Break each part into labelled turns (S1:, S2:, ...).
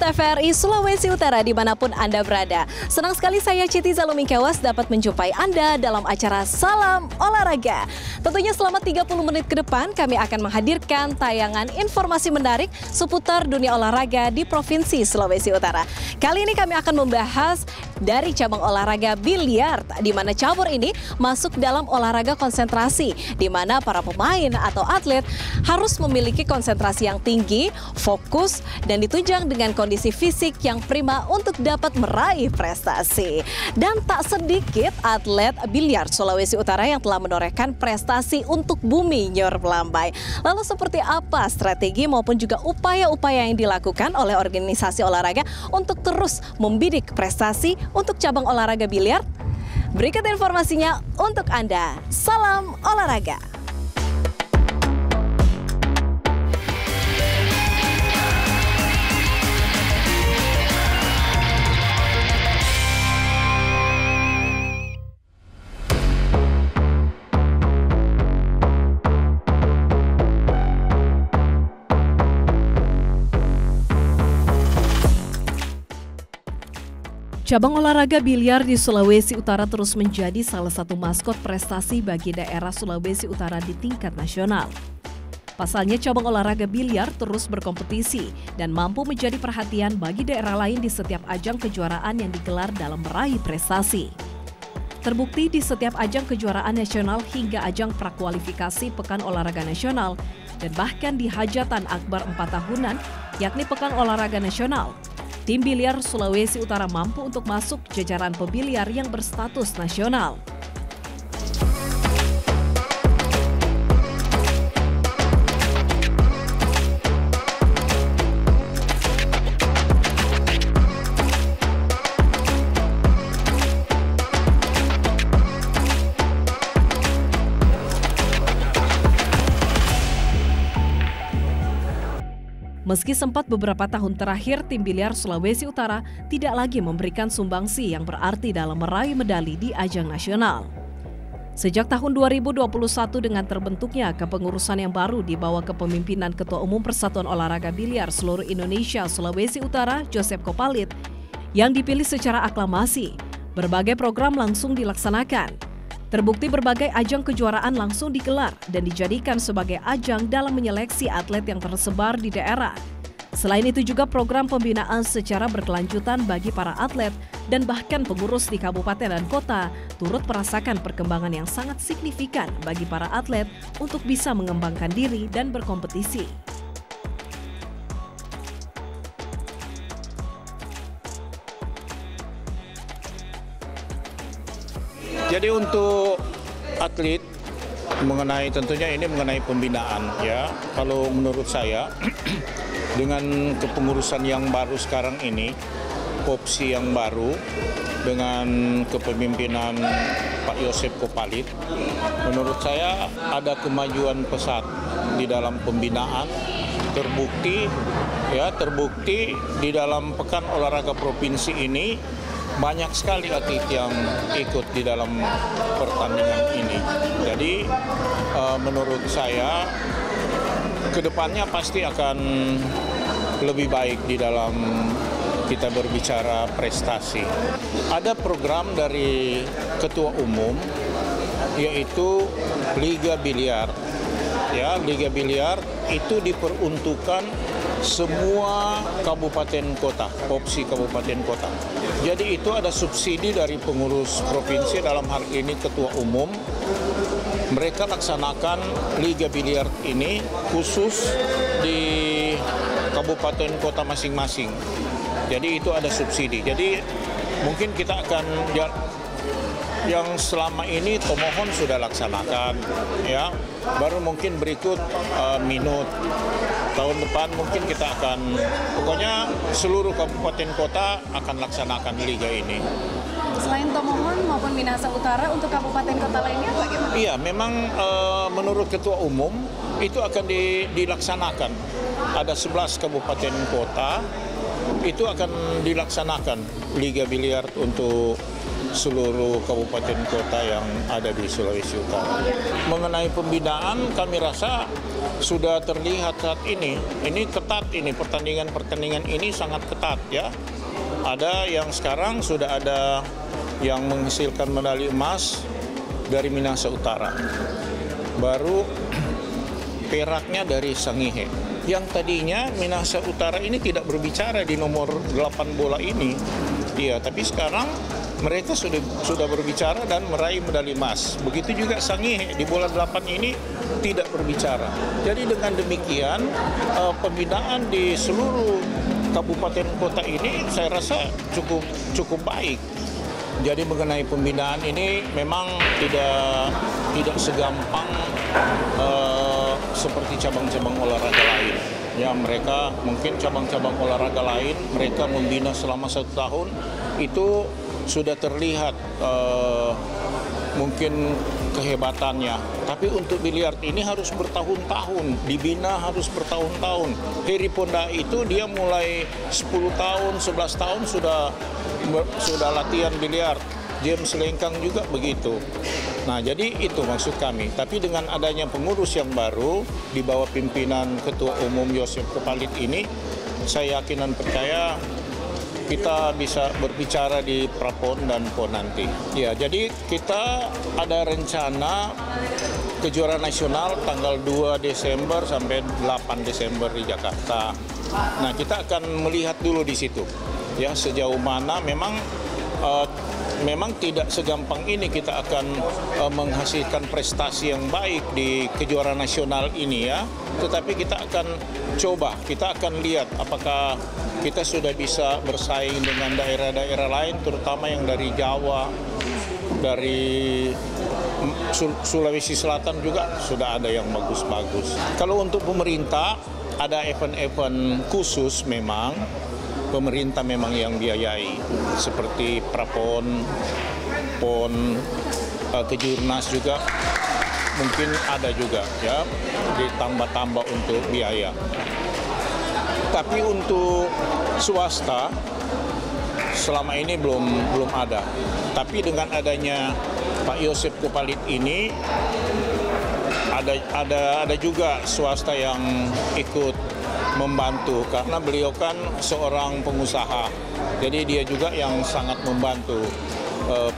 S1: TVRI Sulawesi Utara dimanapun Anda berada. Senang sekali saya Citi Zalumingkewas dapat menjumpai Anda dalam acara Salam Olahraga. Tentunya selama 30 menit ke depan kami akan menghadirkan tayangan informasi menarik seputar dunia olahraga di Provinsi Sulawesi Utara. Kali ini kami akan membahas dari cabang olahraga biliar, di mana cabur ini masuk dalam olahraga konsentrasi, di mana para pemain atau atlet harus memiliki konsentrasi yang tinggi, fokus, dan ditunjang dengan kondisi fisik yang prima untuk dapat meraih prestasi. Dan tak sedikit atlet biliar Sulawesi Utara yang telah menorehkan prestasi untuk bumi Nyor Melambai. Lalu seperti apa strategi maupun juga upaya-upaya yang dilakukan oleh organisasi olahraga untuk terus membidik prestasi untuk cabang olahraga biliar? Berikut informasinya untuk Anda. Salam olahraga. Cabang olahraga biliar di Sulawesi Utara terus menjadi salah satu maskot prestasi bagi daerah Sulawesi Utara di tingkat nasional. Pasalnya cabang olahraga biliar terus berkompetisi dan mampu menjadi perhatian bagi daerah lain di setiap ajang kejuaraan yang digelar dalam meraih prestasi. Terbukti di setiap ajang kejuaraan nasional hingga ajang prakualifikasi Pekan Olahraga Nasional dan bahkan di hajatan akbar 4 tahunan yakni Pekan Olahraga Nasional. Tim biliar Sulawesi Utara mampu untuk masuk jajaran pebiliar yang berstatus nasional. Meski sempat beberapa tahun terakhir tim biliar Sulawesi Utara tidak lagi memberikan sumbangsi yang berarti dalam meraih medali di ajang nasional. Sejak tahun 2021 dengan terbentuknya kepengurusan yang baru di bawah kepemimpinan Ketua Umum Persatuan Olahraga Biliar Seluruh Indonesia Sulawesi Utara, Joseph Kopalit, yang dipilih secara aklamasi, berbagai program langsung dilaksanakan. Terbukti berbagai ajang kejuaraan langsung digelar dan dijadikan sebagai ajang dalam menyeleksi atlet yang tersebar di daerah. Selain itu juga program pembinaan secara berkelanjutan bagi para atlet dan bahkan pengurus di kabupaten dan kota turut merasakan perkembangan yang sangat signifikan bagi para atlet untuk bisa mengembangkan diri dan berkompetisi.
S2: Jadi untuk atlet tentunya ini mengenai pembinaan ya. Kalau menurut saya dengan kepengurusan yang baru sekarang ini, opsi yang baru dengan kepemimpinan Pak Joseph Kopalit, menurut saya ada kemajuan pesat di dalam pembinaan. Terbukti di dalam Pekan Olahraga Provinsi ini banyak sekali atlet yang ikut di dalam pertandingan ini. Jadi menurut saya kedepannya pasti akan lebih baik di dalam kita berbicara prestasi. Ada program dari Ketua Umum yaitu Liga Biliar. Ya, Liga Biliar itu diperuntukkan semua kabupaten kota, opsi kabupaten kota. Jadi itu ada subsidi dari pengurus provinsi, dalam hal ini Ketua Umum. Mereka laksanakan Liga Biliar ini khusus di kabupaten kota masing-masing. Jadi itu ada subsidi. Jadi mungkin kita akan yang selama ini Tomohon sudah laksanakan, ya. Baru mungkin berikut Minut. Tahun depan mungkin kita akan, pokoknya seluruh kabupaten kota akan laksanakan liga ini.
S1: Selain Tomohon maupun Minahasa Utara, untuk kabupaten kota lainnya bagaimana?
S2: Iya, memang menurut Ketua Umum itu akan dilaksanakan. Ada 11 kabupaten kota itu akan dilaksanakan Liga Biliar untuk seluruh kabupaten kota yang ada di Sulawesi Utara. Mengenai pembinaan, kami rasa sudah terlihat saat ini. Ini ketat, ini pertandingan ini sangat ketat ya. Ada yang sekarang sudah ada yang menghasilkan medali emas dari Minahasa Utara. Baru peraknya dari Sangihe. Yang tadinya Minahasa Utara ini tidak berbicara di nomor 8 bola ini. Iya, tapi sekarang mereka sudah berbicara dan meraih medali emas. Begitu juga Sangihe di bola 8 ini tidak berbicara. Jadi dengan demikian pembinaan di seluruh kabupaten kota ini saya rasa cukup baik. Jadi mengenai pembinaan ini memang tidak segampang seperti cabang-cabang olahraga lain. Ya, mereka mungkin cabang-cabang olahraga lain mereka membina selama 1 tahun itu sudah terlihat mungkin kehebatannya. Tapi untuk biliar ini harus bertahun-tahun, dibina harus bertahun-tahun. Heri Ponda itu dia mulai 10 tahun, 11 tahun sudah latihan biliar. James Lengkang juga begitu. Nah, jadi itu maksud kami. Tapi dengan adanya pengurus yang baru di bawah pimpinan Ketua Umum Yosef Kopalit ini, saya yakin dan percaya kita bisa berbicara di Prapon dan PON nanti. Ya, jadi kita ada rencana kejuaraan nasional tanggal 2 Desember sampai 8 Desember di Jakarta. Nah, kita akan melihat dulu di situ. Ya, sejauh mana memang tidak segampang ini kita akan menghasilkan prestasi yang baik di kejuaraan nasional ini ya. Tetapi kita akan coba, kita akan lihat apakah kita sudah bisa bersaing dengan daerah-daerah lain, terutama yang dari Jawa, dari Sulawesi Selatan juga sudah ada yang bagus-bagus. Kalau untuk pemerintah, ada event-event khusus memang, pemerintah memang yang biayai, seperti Prapon, PON, Kejurnas juga mungkin ada juga ya, ditambah-tambah untuk biaya. Tapi untuk swasta selama ini belum ada. Tapi dengan adanya Pak Yosef Kopalit ini ada juga swasta yang ikut membantu karena beliau kan seorang pengusaha. Jadi dia juga yang sangat membantu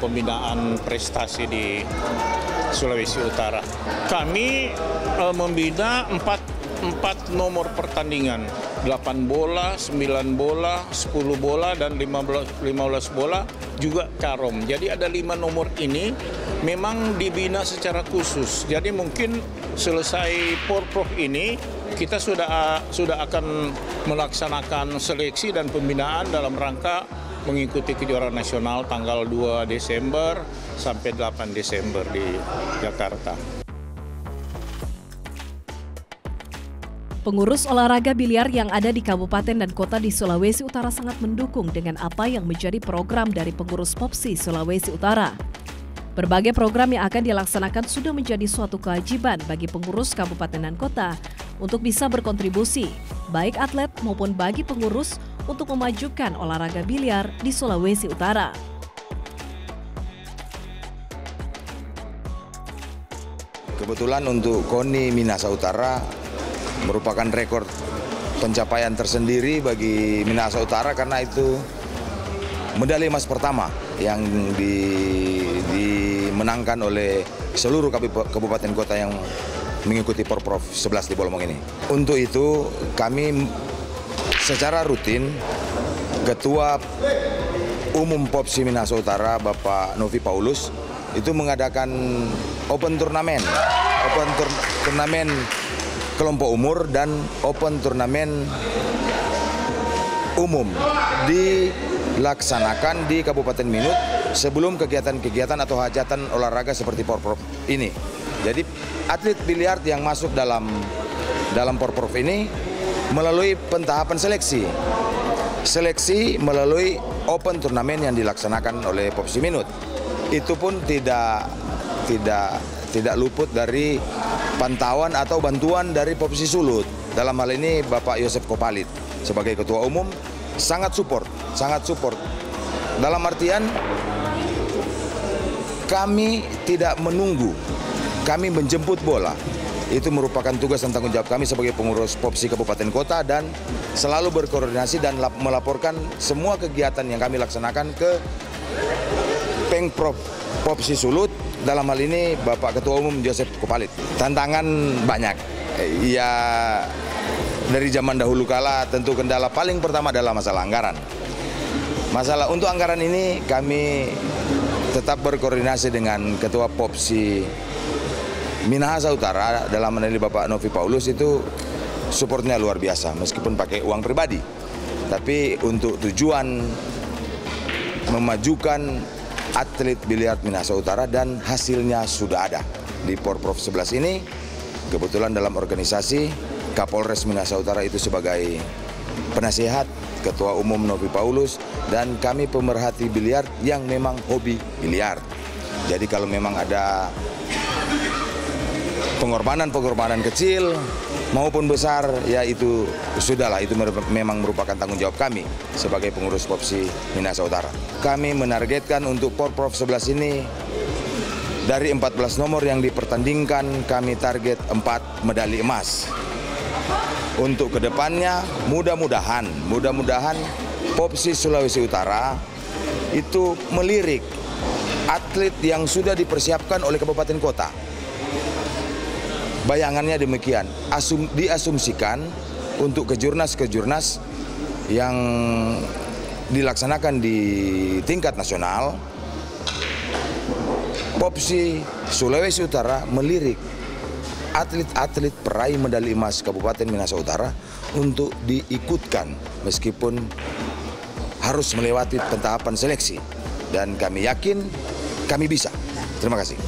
S2: pembinaan prestasi di Sulawesi Utara. Kami membina 4 nomor pertandingan, 8 bola, 9 bola, 10 bola, dan 15 bola juga karom. Jadi ada 5 nomor ini memang dibina secara khusus. Jadi mungkin selesai Porprov ini kita sudah akan melaksanakan seleksi dan pembinaan dalam rangka mengikuti kejuaraan nasional tanggal 2 Desember sampai 8 Desember di Jakarta.
S1: Pengurus olahraga biliar yang ada di kabupaten dan kota di Sulawesi Utara sangat mendukung dengan apa yang menjadi program dari pengurus POPSI Sulawesi Utara. Berbagai program yang akan dilaksanakan sudah menjadi suatu kewajiban bagi pengurus kabupaten dan kota untuk bisa berkontribusi, baik atlet maupun bagi pengurus untuk memajukan olahraga biliar di Sulawesi Utara.
S3: Kebetulan untuk KONI Minahasa Utara merupakan rekor pencapaian tersendiri bagi Minahasa Utara karena itu medali emas pertama yang dimenangkan oleh seluruh kabupaten kota yang mengikuti Porprov 11 di Bolomong ini. Untuk itu kami secara rutin Ketua Umum POPSI Minahasa Utara Bapak Novi Paulus itu mengadakan open turnamen kelompok umur dan open turnamen umum dilaksanakan di Kabupaten Minut sebelum kegiatan-kegiatan atau hajatan olahraga seperti Porprov ini. Jadi atlet biliar yang masuk dalam Porprov ini melalui pentahapan seleksi melalui open turnamen yang dilaksanakan oleh POPSI Minut. Itu pun tidak luput dari pantauan atau bantuan dari POPSI Sulut. Dalam hal ini Bapak Yosef Kopalit sebagai Ketua Umum sangat support. Dalam artian kami tidak menunggu, kami menjemput bola. Itu merupakan tugas dan tanggung jawab kami sebagai pengurus Popsi Kabupaten Kota dan selalu berkoordinasi dan melaporkan semua kegiatan yang kami laksanakan ke Pengprov Popsi Sulut, dalam hal ini Bapak Ketua Umum Joseph Kopalit. Tantangan banyak, ya dari zaman dahulu kala tentu kendala paling pertama adalah masalah anggaran. Masalah untuk anggaran ini kami tetap berkoordinasi dengan Ketua Popsi Minahasa Utara, dalam hal ini Bapak Novi Paulus, itu supportnya luar biasa meskipun pakai uang pribadi. Tapi untuk tujuan memajukan atlet biliar Minahasa Utara dan hasilnya sudah ada. Di Porprov 11 ini kebetulan dalam organisasi Kapolres Minahasa Utara itu sebagai penasehat, Ketua Umum Novi Paulus, dan kami pemerhati biliar yang memang hobi biliar. Jadi kalau memang ada pengorbanan kecil maupun besar, ya itu sudahlah, itu memang merupakan tanggung jawab kami sebagai pengurus Popsi Minahasa Utara. Kami menargetkan untuk Porprov 11 ini dari 14 nomor yang dipertandingkan kami target 4 medali emas. Untuk kedepannya mudah-mudahan Popsi Sulawesi Utara itu melirik atlet yang sudah dipersiapkan oleh kabupaten kota. Bayangannya demikian, diasumsikan untuk kejurnas yang dilaksanakan di tingkat nasional, Popsi Sulawesi Utara melirik atlet-atlet peraih medali emas Kabupaten Minahasa Utara untuk diikutkan meskipun harus melewati tahapan seleksi, dan kami yakin kami bisa. Terima kasih.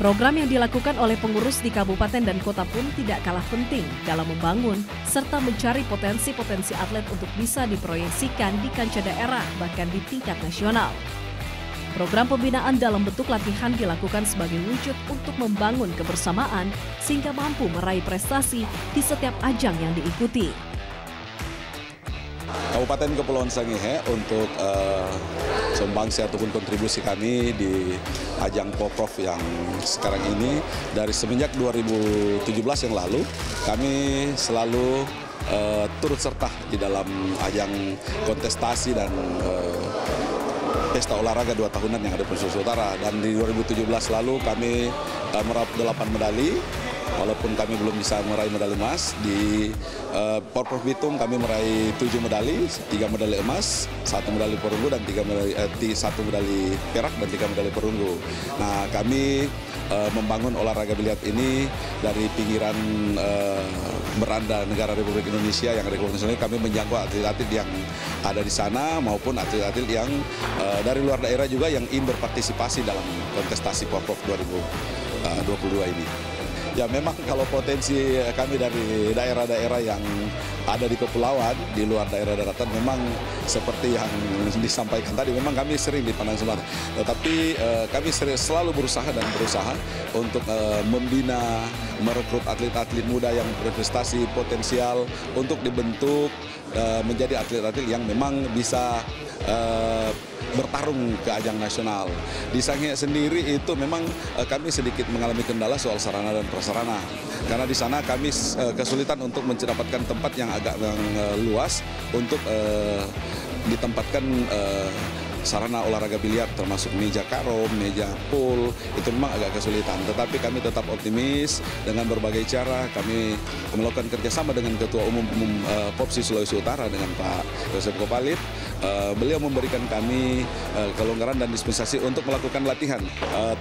S1: Program yang dilakukan oleh pengurus di kabupaten dan kota pun tidak kalah penting dalam membangun serta mencari potensi-potensi atlet untuk bisa diproyeksikan di kancah daerah bahkan di tingkat nasional. Program pembinaan dalam bentuk latihan dilakukan sebagai wujud untuk membangun kebersamaan sehingga mampu meraih prestasi di setiap ajang yang diikuti.
S4: Kabupaten Kepulauan Sangihe untuk sumbangsi ataupun kontribusi kami di ajang Porprov yang sekarang ini, dari semenjak 2017 yang lalu kami selalu turut serta di dalam ajang kontestasi dan pesta olahraga 2 tahunan yang ada di Sulawesi Utara. Dan di 2017 lalu kami meraup 8 medali. Walaupun kami belum bisa meraih medali emas, di Porprov Bitung kami meraih 7 medali, 3 medali emas, 1 medali perunggu dan 1 medali perak dan 3 medali perunggu. Nah, kami membangun olahraga biliar ini dari pinggiran beranda negara Republik Indonesia yang ada di Kepulauan Sangihe. Kami menjangkau atlet-atlet yang ada di sana maupun atlet-atlet yang dari luar daerah juga yang ingin berpartisipasi dalam kontestasi Porprov 2022 ini. Ya, memang kalau potensi kami dari daerah-daerah yang ada di kepulauan, di luar daerah daratan, memang seperti yang disampaikan tadi, memang kami sering dipandang sebelah. Tetapi kami selalu berusaha untuk membina, merekrut atlet-atlet muda yang berprestasi potensial untuk dibentuk menjadi atlet-atlet yang memang bisa bertarung ke ajang nasional. Di Sangihe sendiri itu memang kami sedikit mengalami kendala soal sarana dan prasarana. Karena di sana kami kesulitan untuk mendapatkan tempat yang agak luas untuk ditempatkan sarana olahraga biliar termasuk meja karo, meja pool, itu memang agak kesulitan. Tetapi kami tetap optimis dengan berbagai cara. Kami melakukan kerjasama dengan Ketua Umum Popsi Sulawesi Utara dengan Pak Joseph Kopalit beliau memberikan kami kelonggaran dan dispensasi untuk melakukan latihan.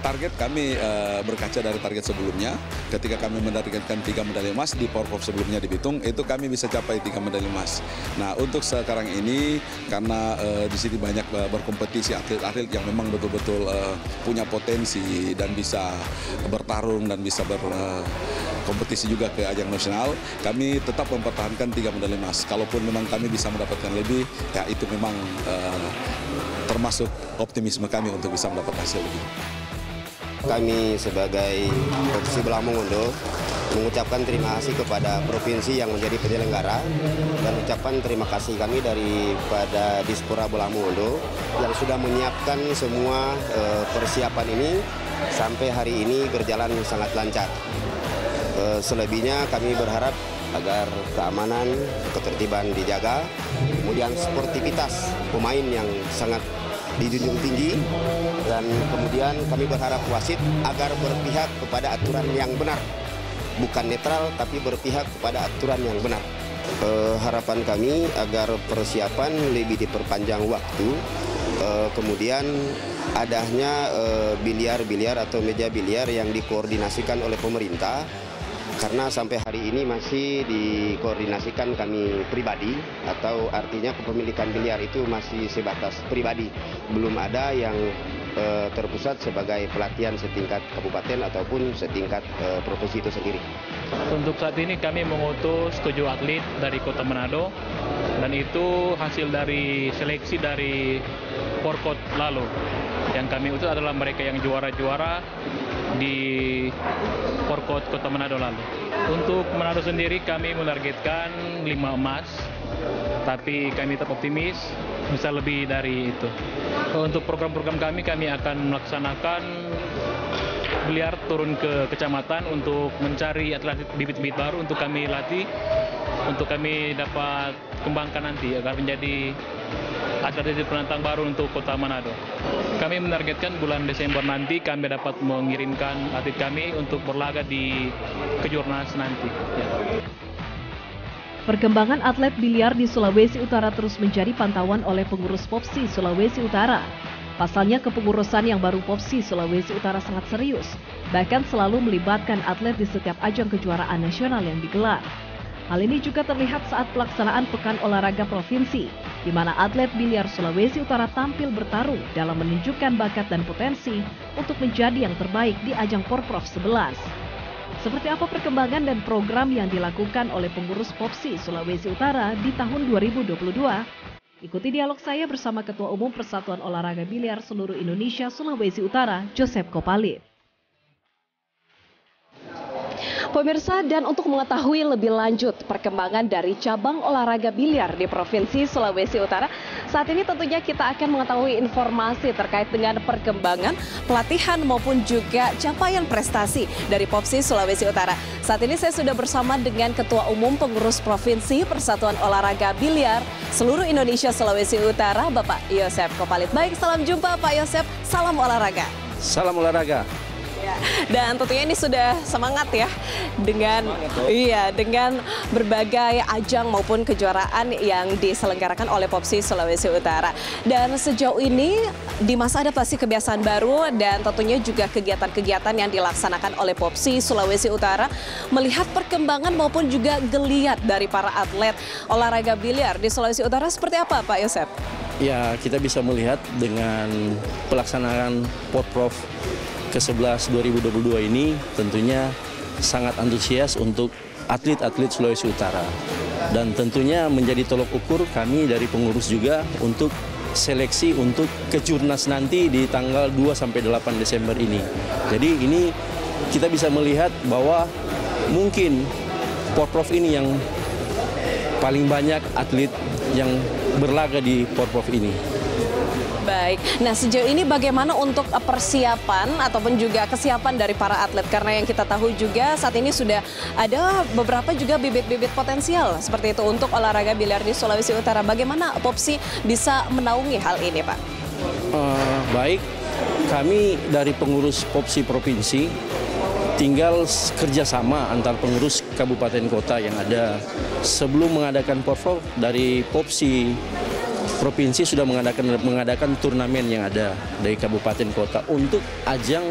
S4: Target kami berkaca dari target sebelumnya. Ketika kami menargetkan 3 medali emas di Porprov sebelumnya di Bitung, itu kami bisa capai 3 medali emas. Nah, untuk sekarang ini karena di sini banyak berkompetisi atlet-atlet yang memang betul-betul punya potensi dan bisa bertarung dan bisa berkompetisi juga ke ajang nasional, kami tetap mempertahankan 3 medali emas. Kalaupun memang kami bisa mendapatkan lebih, ya itu memang termasuk optimisme kami untuk bisa mendapat hasil lebih.
S5: Kami sebagai Provinsi Belah Mongondo mengucapkan terima kasih kepada provinsi yang menjadi penyelenggara dan ucapan terima kasih kami daripada Dispora Belah Mongondo yang sudah menyiapkan semua persiapan ini sampai hari ini berjalan sangat lancar. Selebihnya kami berharap agar keamanan, ketertiban dijaga, kemudian sportivitas pemain yang sangat dijunjung tinggi, dan kemudian kami berharap wasit agar berpihak kepada aturan yang benar, bukan netral tapi berpihak kepada aturan yang benar. Harapan kami agar persiapan lebih diperpanjang waktu, kemudian adanya biliar-biliar atau meja biliar yang dikoordinasikan oleh pemerintah. Karena sampai hari ini masih dikoordinasikan kami pribadi, atau artinya kepemilikan biliar itu masih sebatas pribadi. Belum ada yang terpusat sebagai pelatihan setingkat kabupaten ataupun setingkat provinsi itu sendiri.
S6: Untuk saat ini kami mengutus 7 atlet dari Kota Manado, dan itu hasil dari seleksi dari Porkot lalu. Yang kami utus adalah mereka yang juara-juara di Porkot Kota Manado lalu. Untuk Manado sendiri kami menargetkan 5 emas, tapi kami tetap optimis bisa lebih dari itu. Untuk program-program kami akan melaksanakan biliar turun ke kecamatan untuk mencari atlet bibit-bibit baru untuk kami latih, untuk kami dapat kembangkan nanti agar menjadi atlet penantang baru untuk Kota Manado. Kami menargetkan bulan Desember nanti kami dapat mengirimkan atlet kami untuk berlaga di Kejurnas nanti. Ya.
S7: Perkembangan atlet biliar di Sulawesi Utara terus menjadi pantauan oleh pengurus Popsi Sulawesi Utara. Pasalnya kepengurusan yang baru Popsi Sulawesi Utara sangat serius, bahkan selalu melibatkan atlet di setiap ajang kejuaraan nasional yang digelar. Hal ini juga terlihat saat pelaksanaan Pekan Olahraga Provinsi, di mana atlet biliar Sulawesi Utara tampil bertarung dalam menunjukkan bakat dan potensi untuk menjadi yang terbaik di ajang Porprov 11. Seperti apa perkembangan dan program yang dilakukan oleh pengurus Popsi Sulawesi Utara di tahun 2022? Ikuti dialog saya bersama Ketua Umum Persatuan Olahraga Biliar Seluruh Indonesia Sulawesi Utara, Joseph Kopalit.
S1: Pemirsa, dan untuk mengetahui lebih lanjut perkembangan dari cabang olahraga biliar di Provinsi Sulawesi Utara, saat ini tentunya kita akan mengetahui informasi terkait dengan perkembangan pelatihan maupun juga capaian prestasi dari Popsi Sulawesi Utara. Saat ini saya sudah bersama dengan Ketua Umum Pengurus Provinsi Persatuan Olahraga Biliar Seluruh Indonesia Sulawesi Utara, Bapak Yosep Kopalit. Baik, salam jumpa Pak Yosep, salam olahraga.
S8: Salam olahraga.
S1: Ya, dan tentunya ini sudah semangat ya dengan berbagai ajang maupun kejuaraan yang diselenggarakan oleh Popsi Sulawesi Utara. Dan sejauh ini di masa adaptasi kebiasaan baru dan tentunya juga kegiatan-kegiatan yang dilaksanakan oleh Popsi Sulawesi Utara, melihat perkembangan maupun juga geliat dari para atlet olahraga biliar di Sulawesi Utara seperti apa, Pak Yosep?
S8: Ya, kita bisa melihat dengan pelaksanaan Porprov ke-11 2022 ini tentunya sangat antusias untuk atlet-atlet Sulawesi Utara. Dan tentunya menjadi tolok ukur kami dari pengurus juga untuk seleksi untuk Kejurnas nanti di tanggal 2-8 Desember ini. Jadi ini kita bisa melihat bahwa mungkin Porprov ini yang paling banyak atlet yang berlaga di Porprov ini.
S1: Baik, nah sejauh ini bagaimana untuk persiapan ataupun juga kesiapan dari para atlet? Karena yang kita tahu juga saat ini sudah ada beberapa juga bibit-bibit potensial seperti itu untuk olahraga biliar di Sulawesi Utara. Bagaimana Popsi bisa menaungi hal ini, Pak?
S8: Baik, kami dari pengurus Popsi Provinsi tinggal kerjasama antar pengurus kabupaten kota yang ada. Sebelum mengadakan Porprov dari Popsi provinsi sudah mengadakan turnamen yang ada dari kabupaten kota untuk ajang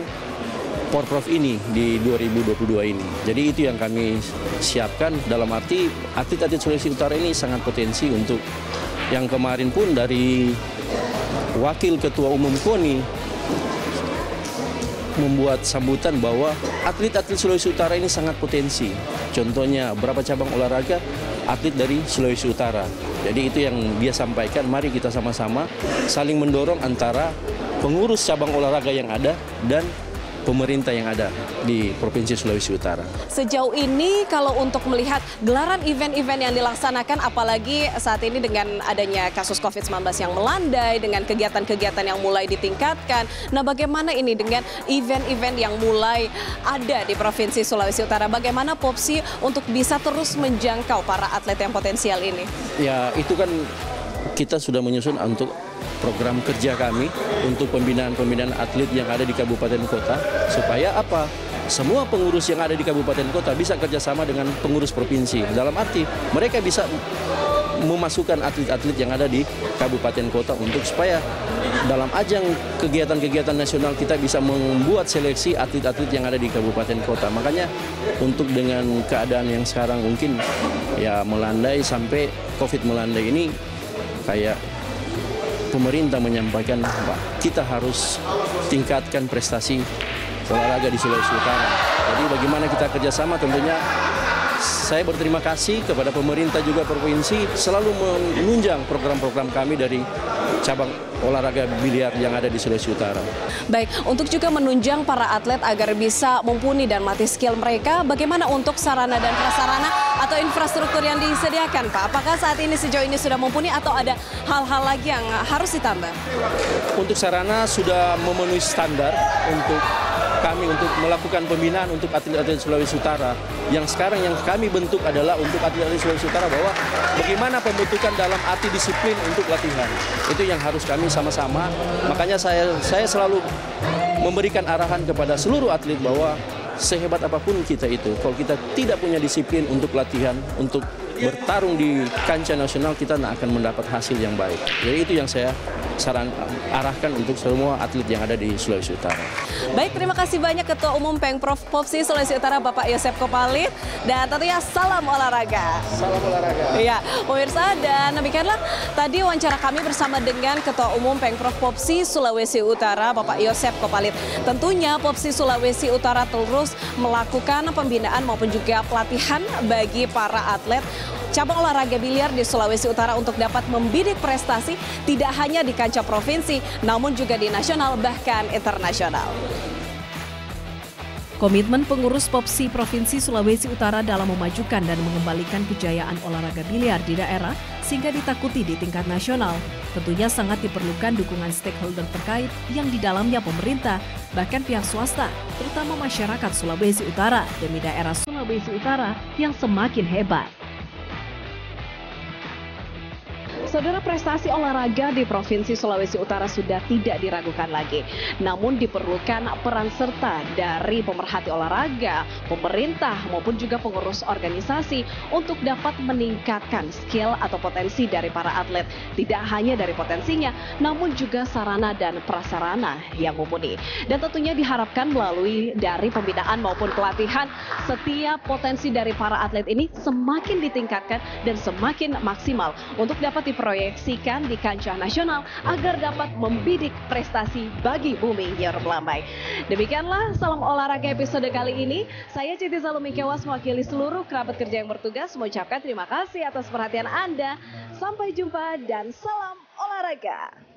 S8: Porprov ini di 2022 ini. Jadi itu yang kami siapkan, dalam arti atlet-atlet Sulawesi Utara ini sangat potensi untuk yang kemarin pun dari Wakil Ketua Umum KONI membuat sambutan bahwa atlet-atlet Sulawesi Utara ini sangat potensi. Contohnya berapa cabang olahraga atlet dari Sulawesi Utara. Jadi itu yang dia sampaikan, mari kita sama-sama saling mendorong antara pengurus cabang olahraga yang ada dan pemerintah yang ada di Provinsi Sulawesi Utara.
S1: Sejauh ini kalau untuk melihat gelaran event-event yang dilaksanakan, apalagi saat ini dengan adanya kasus COVID-19 yang melandai, dengan kegiatan-kegiatan yang mulai ditingkatkan. Nah, bagaimana ini dengan event-event yang mulai ada di Provinsi Sulawesi Utara? Bagaimana Popsi untuk bisa terus menjangkau para atlet yang potensial ini? Ya, itu kan kita sudah menyusun untuk program kerja kami untuk pembinaan atlet yang ada di kabupaten kota, supaya apa? Semua pengurus yang ada di kabupaten kota bisa kerjasama dengan pengurus provinsi. Dalam arti mereka bisa memasukkan atlet-atlet yang ada di kabupaten kota untuk supaya dalam ajang kegiatan-kegiatan nasional kita bisa membuat seleksi atlet-atlet yang ada di kabupaten kota. Makanya untuk dengan keadaan yang sekarang mungkin ya melandai sampai COVID melandai ini, kayak pemerintah menyampaikan bahwa kita harus tingkatkan prestasi olahraga di Sulawesi Utara. Jadi bagaimana kita kerjasama, tentunya saya berterima kasih kepada pemerintah juga provinsi selalu menunjang program-program kami dari cabang olahraga biliar yang ada di Sulawesi Utara. Baik, untuk juga menunjang para atlet agar bisa mumpuni dan melatih skill mereka, bagaimana untuk sarana dan prasarana atau infrastruktur yang disediakan, Pak? Apakah saat ini sejauh ini sudah mumpuni atau ada hal-hal lagi yang harus ditambah? Untuk sarana sudah memenuhi standar untuk kami untuk melakukan pembinaan untuk atlet-atlet Sulawesi Utara. Yang sekarang yang kami bentuk adalah untuk atlet-atlet Sulawesi Utara, bahwa bagaimana pembentukan dalam arti disiplin untuk latihan. Itu yang harus kami sama-sama. Makanya saya selalu memberikan arahan kepada seluruh atlet bahwa sehebat apapun kita itu, kalau kita tidak punya disiplin untuk latihan, untuk bertarung di kancah nasional, kita tidak akan mendapat hasil yang baik. Jadi itu yang saya arahkan untuk semua atlet yang ada di Sulawesi Utara. Baik, terima kasih banyak Ketua Umum Pengprov Popsi Sulawesi Utara Bapak Yosep Kopalit, dan tentunya salam olahraga. Salam olahraga. Iya, pemirsa, dan demikianlah tadi wawancara kami bersama dengan Ketua Umum Pengprov Popsi Sulawesi Utara Bapak Yosep Kopalit. Tentunya Popsi Sulawesi Utara terus melakukan pembinaan maupun juga pelatihan bagi para atlet cabang olahraga biliar di Sulawesi Utara untuk dapat membidik prestasi tidak hanya di kancah provinsi, namun juga di nasional bahkan internasional.
S7: Komitmen pengurus Popsi Provinsi Sulawesi Utara dalam memajukan dan mengembalikan kejayaan olahraga biliar di daerah sehingga ditakuti di tingkat nasional tentunya sangat diperlukan dukungan stakeholder terkait yang di dalamnya pemerintah, bahkan pihak swasta, terutama masyarakat Sulawesi Utara demi daerah Sulawesi Utara yang semakin hebat. Saudara, prestasi olahraga di Provinsi Sulawesi Utara sudah tidak diragukan lagi. Namun diperlukan peran serta dari pemerhati olahraga, pemerintah maupun juga pengurus organisasi untuk dapat meningkatkan skill atau potensi dari para atlet. Tidak hanya dari potensinya, namun juga sarana dan prasarana yang mumpuni. Dan tentunya diharapkan melalui dari pembinaan maupun pelatihan, setiap potensi dari para atlet ini semakin ditingkatkan dan semakin maksimal untuk dapat diproyeksikan di kancah nasional agar dapat membidik prestasi bagi bumi yang melambai. Demikianlah salam olahraga episode kali ini. Saya Citi Zalumikewas mewakili seluruh kerabat kerja yang bertugas mengucapkan terima kasih atas perhatian Anda. Sampai jumpa dan salam olahraga.